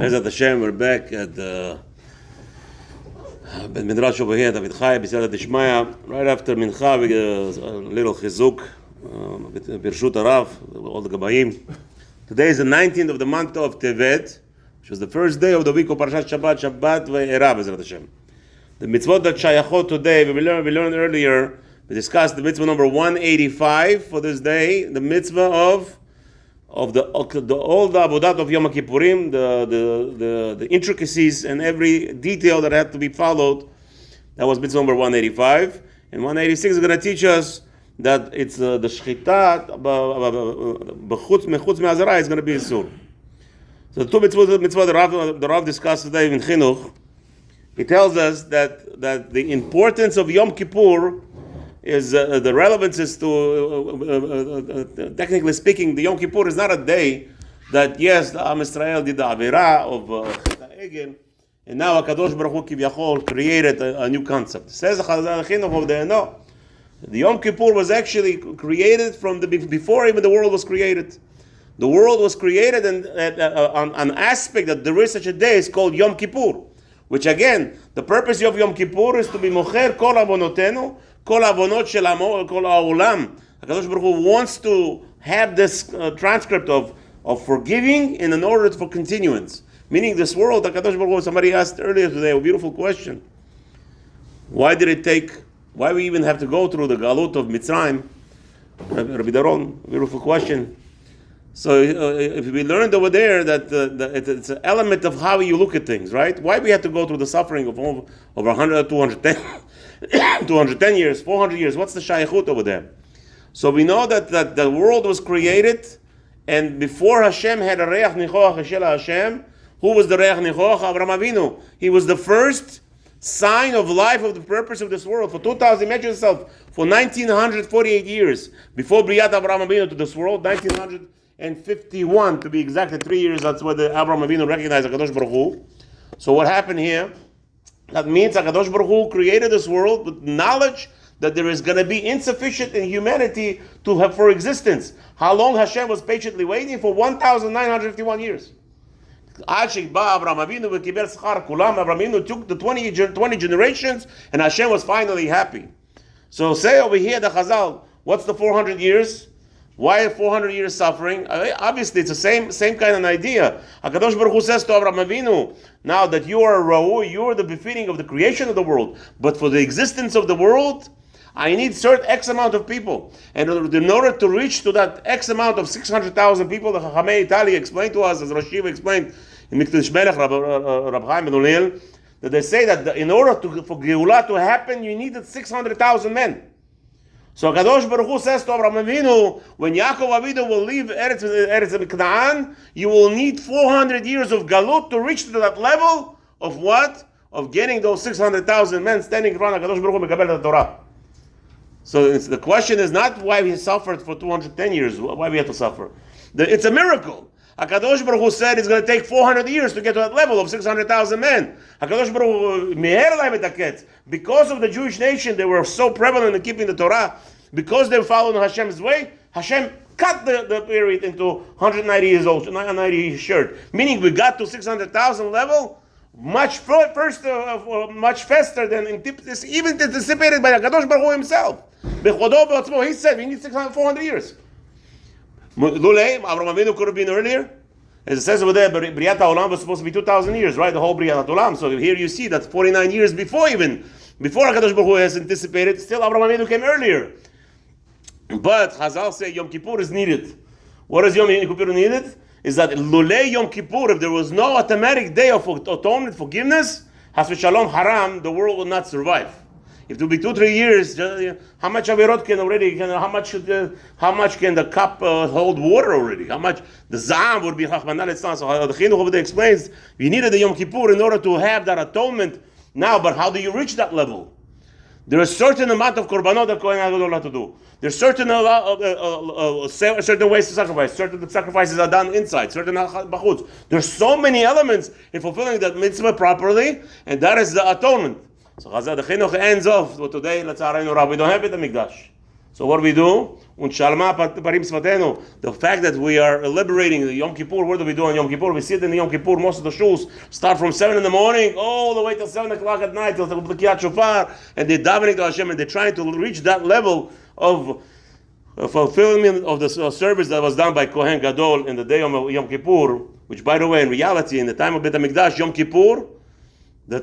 Ezrat Hashem, we're back at the Midrash over here, David Chai, B'Siyata Dishmaya. Right after Mincha, we get a little chizuk, Birshut Arav, all the Gabayim. Today is the 19th of the month of Teveth, which was the first day of the week of Parashat Shabbat ve'era, B'Ezrat Hashem. The mitzvot that shayachot today, we learned earlier, we discussed the mitzvah number 185 for this day, the mitzvah of all the avodat of Yom Kippurim, the intricacies and every detail that had to be followed. That was mitzvah number 185. And 186 is going to teach us that it's the shchita mechutz me'azara is going to be isur. So the two mitzvah the Rav discussed today in Chinuch, he tells us that the importance of Yom Kippur is the relevance is to technically speaking, the Yom Kippur is not a day that yes, the Am Yisrael did the Avera of Egel, and now HaKadosh Baruch Hu Kivyachol created a new concept. Says the Chazal Chinuch over there, no, the Yom Kippur was actually created from before even the world was created. The world was created, and an aspect that there is such a day is called Yom Kippur, which again, the purpose of Yom Kippur is to be mocher kol avonotenu, kol avonot shel amo, kol ha'olam. HaKadosh Baruch Hu wants to have this transcript of forgiving in order for continuance. Meaning this world, HaKadosh Baruch Hu, somebody asked earlier today, a beautiful question. Why we even have to go through the Galut of Mitzrayim? Rabbi Daron, beautiful question. So if we learned over there that it's an element of how you look at things, right? Why we have to go through the suffering of over 100, 210 years, 400 years? What's the shayachut over there? So we know that the world was created, and before Hashem had a reach nichoach shel Hashem, who was the reach nichoach? Avraham Avinu. He was the first sign of life of the purpose of this world. For 2,000, imagine yourself, for 1948 years, before Briyat Avraham Avinu to this world, 1951 to be exact, 3 years, that's where the Avraham Avinu recognized HaKadosh Baruch Hu. So what happened here? That means HaKadosh Baruch Hu created this world with knowledge that there is going to be insufficient in humanity to have for existence. How long Hashem was patiently waiting? For 1,951 years. Avraham Avinu took the 20 generations, and Hashem was finally happy. So say over here the Chazal, what's the 400 years? Why 400 years suffering? Obviously, it's the same kind of idea. HaKadosh Baruch Hu says to Avraham Avinu, now that you are a Ra'u, you are the befitting of the creation of the world, but for the existence of the world, I need certain X amount of people. And in order to reach to that X amount of 600,000 people, the Chachamei Italy explained to us, as Rashiva explained in Mikdash Melech, Rab Chaim Ben Ulil, that they say that in order for Geulah to happen, you needed 600,000 men. So Kadosh Baruch Hu says to Avraham Avinu, when Yaakov Avinu will leave Eretz Canaan, you will need 400 years of Galut to reach to that level of what? Of getting those 600,000 men standing in front of Kadosh Baruch Hu Mekabel the Torah. So the question is not why we suffered for 210 years, why we have to suffer. It's a miracle. HaKadosh Baruch Hu said it's going to take 400 years to get to that level of 600,000 men. HaKadosh Baruch Hu, because of the Jewish nation, they were so prevalent in keeping the Torah, because they followed Hashem's way, Hashem cut the period into 190 years old, 190 short. Meaning we got to 600,000 level much faster than even anticipated by HaKadosh Baruch Hu himself. He said we need 400 years. Lulei, Avraham Avinu could have been earlier. As it says over there, Briyat HaOlam was supposed to be 2,000 years, right? The whole Briyat HaOlam. So here you see that 49 years before HaKadosh Baruch Hu has anticipated, still Avraham Avinu came earlier. But Chazal say Yom Kippur is needed. What is Yom Kippur needed? Is that Lulei Yom Kippur, if there was no automatic day of atonement, forgiveness, Has Shalom Haram, the world will not survive. If it will be 2-3 years, how much Averot can already? How much can the cup hold water already? How much the Zam would be Chachmanal Etzlan? So the Chinuch over there explains you needed the Yom Kippur in order to have that atonement now. But how do you reach that level? There is a certain amount of korbanot that Kohen Gadol have to do. There's certain ways to sacrifice. Certain sacrifices are done inside. Certain bachutz. There's so many elements in fulfilling that mitzvah properly, and that is the atonement. So Chazal, the Chinuch ends off. Well, today, we don't have it in Mikdash. So what do we do? The fact that we are liberating the Yom Kippur, what do we do on Yom Kippur? We sit in the Yom Kippur, most of the shuls start from 7 in the morning all the way till 7 o'clock at night, till the B'kiyat Shofar, and they're davening to Hashem, and they're trying to reach that level of fulfillment of the service that was done by Kohen Gadol in the day of Yom Kippur, which, by the way, in reality, in the time of Beit HaMikdash, Yom Kippur, the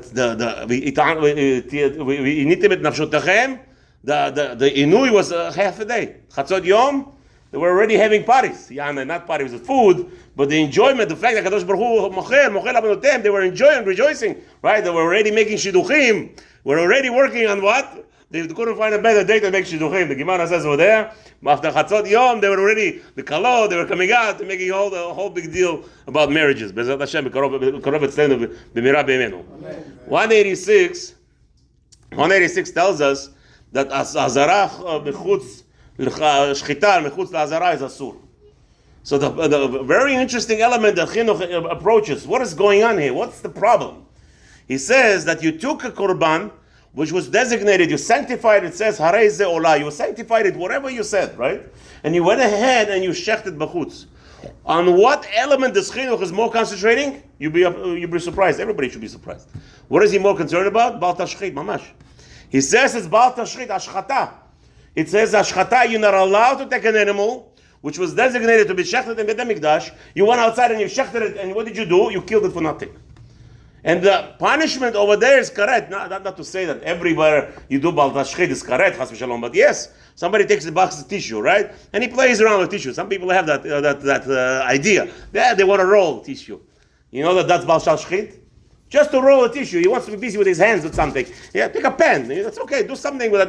Inui was half a day. Chatzot Yom, they were already having parties. Not parties with food, but the enjoyment, the fact that Kadosh Baruch Hu, Mochel Abanotem, they were enjoying, rejoicing, right? They were already making shidduchim. We're already working on what? They couldn't find a better day to make shidduchim. The Gemara says over there, after Chatzot Yom, they were already, the Kalo, they were coming out, they're making a whole big deal about marriages. 186 tells us that azara mechutz shchita mechutz la'azara is asur. So the very interesting element that Chinuch approaches, what is going on here? What's the problem? He says that you took a korban which was designated, you sanctified it, says harei ze olah, you sanctified it, whatever you said, right? And you went ahead and you shechted bechutz. On what element does Chinuch is more concentrating? You'll be surprised. Everybody should be surprised. What is he more concerned about? Bal tashchit, mamash. He says it's Baal Tashchit, Ashchata. It says Ashchata, you're not allowed to take an animal which was designated to be shechted in Beit HaMikdash. You went outside and you shechted it, and what did you do? You killed it for nothing. And the punishment over there is karet. Not to say that everywhere you do Baal Tashchit is karet, chas v'shalom, but yes, somebody takes a box of tissue, right? And he plays around with tissue. Some people have that idea. They want to roll tissue. You know that's Baal Tashchit? Just to roll a tissue. He wants to be busy with his hands with something. Yeah, take a pen. That's okay. Do something that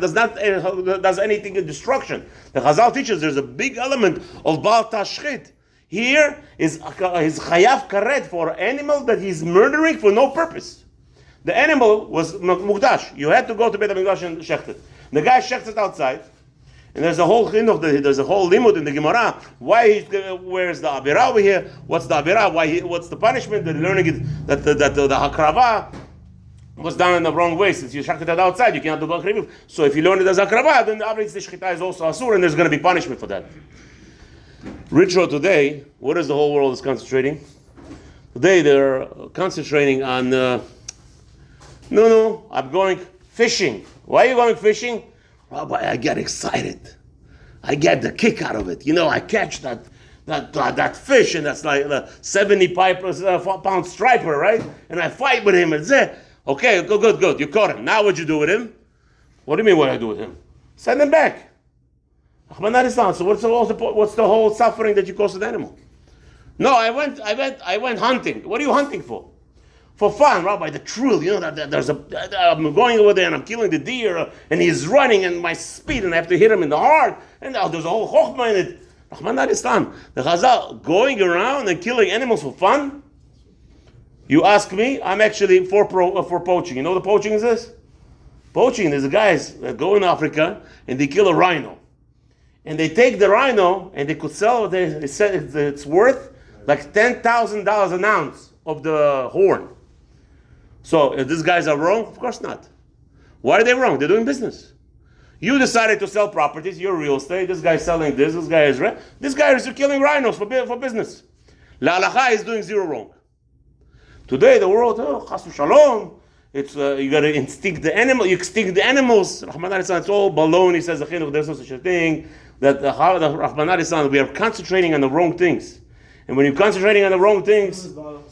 does anything in destruction. The Chazal teaches there's a big element of Baal Tashchit. Here is chayav karet for animal that he's murdering for no purpose. The animal was mukdash. You had to go to Beit HaMikdash and shecht it. The guy shechts it outside. And there's a whole there's a whole limud in the Gemara. Why where's the Abirah over here? What's the Abirah? What's the punishment? They're learning it that the Hakrava was done in the wrong way. Since you shechted it outside, you cannot do Bakrivim. So if you learn it as Hakrava, then obviously the Shechita is also Asur, and there's going to be punishment for that. Ritual today, what is the whole world is concentrating? Today they're concentrating on no, I'm going fishing. Why are you going fishing? Rabbi, I get excited. I get the kick out of it. I catch that fish, and that's like a 70-pound striper, right? And I fight with him, and say, okay, good. You caught him. Now what you do with him? What do you mean what I do with him? Send him back. So what's the whole suffering that you cause to the animal? No, I went hunting. What are you hunting for? For fun, Rabbi, the thrill, I'm going over there and I'm killing the deer, and he's running, and my speed, and I have to hit him in the heart, and there's a whole chokhmah in it. The Chazal, going around and killing animals for fun? You ask me, I'm actually for poaching. You know what the poaching is this? Poaching is the guys that go in Africa, and they kill a rhino. And they take the rhino, and they could sell it, they said it's worth like $10,000 an ounce of the horn. So, if these guys are wrong? Of course not. Why are they wrong? They're doing business. You decided to sell properties, you're real estate, this guy's selling this guy is rent. This guy is killing rhinos for business. La halacha is doing zero wrong. Today, the world, chas v'shalom, it's, you got to extinct the animals. Rahman al-Islam, it's all baloney, says the Chinuch, there's no such a thing. That Rahman al-Islam, we are concentrating on the wrong things. And when you're concentrating on the wrong things, no.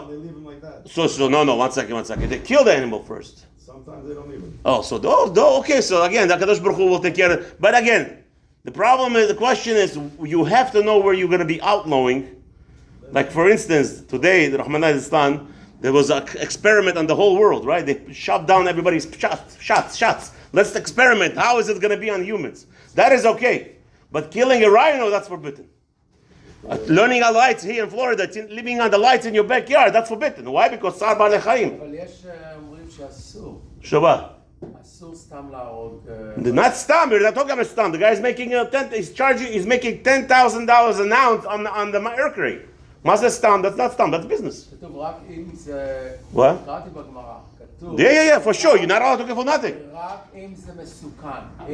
They leave them like that. So no. One second. They kill the animal first. Sometimes they don't even. Oh, so okay. So again, the Kadosh Baruch Hu will take care of it. But again, the question is, you have to know where you're going to be outlawing. Like for instance, today, the Rahman al-Islam, there was an experiment on the whole world, right? They shot down everybody's shots. Let's experiment. How is it going to be on humans? That is okay. But killing a rhino, that's forbidden. Learning on lights here in Florida, living on the lights in your backyard, that's forbidden. Why? Because Sar Ba'alei Chaim. אבל יש אומרים שאסור. Shaba. אסור סתם להרוג. Not stam, we're not talking about stam. The guy is making he's making $10,000 an ounce on the mercury. מה זה סתם? That's not stam, that's business. כתוב רק אם זה... What? קראתי בגמרא. כתוב. Yeah, for sure. You're not allowed to kill for nothing. רק אם זה מסוכן.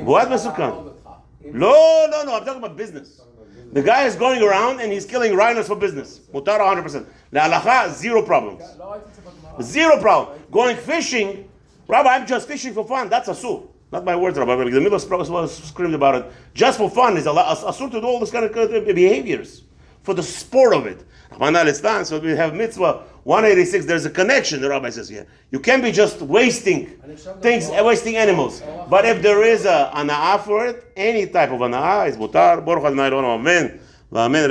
What אם זה מסוכן? להרוג אותך. אם No, I'm talking about business. The guy is going around and he's killing rhinos for business. Mutar 100%. Le'alacha, zero problems. לא ראיתי את זה בגמרא. Zero problem. Going fishing, Rabbi, I'm just fishing for fun. That's asur. Not my words, Rabbi. The middle screamed about it. Just for fun is asur to do all this kind of behaviors for the sport of it. So we have mitzvah 186. There's a connection. The Rabbi says here. You can't be just wasting things, wasting animals. But if there is a ana'ah for it, any type of ana'ah is mutar. Baruch Adonai Eloheinu, amen. Amen.